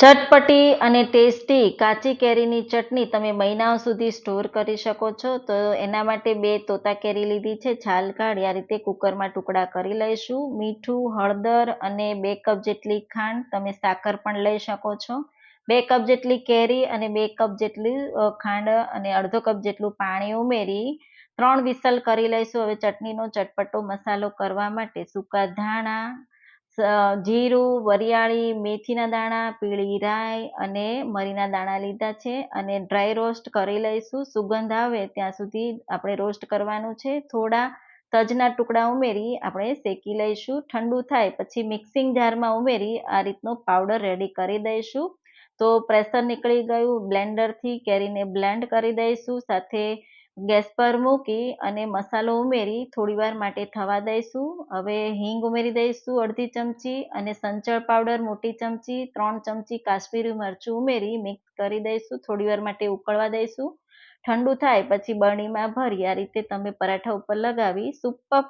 ચટપટી અને ટેસ્ટી કાચી કેરીની ચટણી તમે મહિનાઓ સુધી સ્ટોર કરી શકો છો. તો એના માટે 2 તોતા કેરી લીધી છે, છાલ કાઢી આ રીતે કુકરમાં ટુકડા કરી લઈશું. મીઠું, હળદર અને 2 કપ જેટલી ખાંડ, તમે સાકર પણ લઈ શકો છો. 2 કપ જેટલી કેરી અને 2 કપ જેટલી ખાંડ અને અડધો કપ જેટલું પાણી ઉમેરી 3 વિસલ કરી લઈશું. હવે ચટણીનો ચટપટો મસાલો કરવા માટે સૂકા ધાણા, જીરું, વરિયાળી, મેથીના દાણા, પીળી રાઈ અને મરીના દાણા લીધા છે અને ડ્રાય રોસ્ટ કરી લઈશું. સુગંધ આવે ત્યાં સુધી આપણે રોસ્ટ કરવાનું છે. થોડા તજના ટુકડા ઉમેરી આપણે શેકી લઈશું. ઠંડુ થાય પછી મિક્સિંગ જારમાં ઉમેરી આ રીતનો પાવડર રેડી કરી દઈશું. તો પ્રેશર નીકળી ગયું, બ્લેન્ડરથી કેરીને બ્લેન્ડ કરી દઈશું. સાથે ગેસ પર મૂકી અને મસાલો ઉમેરી થોડીવાર માટે થવા દઈશું. હવે હિંગ ઉમેરી દઈશું અડધી ચમચી અને સંચળ પાવડર મોટી ચમચી, 3 ચમચી કાશ્મીરી મરચું ઉમેરી મિક્સ કરી દઈશું. થોડીવાર માટે ઉકળવા દઈશું. ઠંડુ થાય પછી બરણીમાં ભરી આ રીતે તમે પરાઠા ઉપર લગાવી સુપર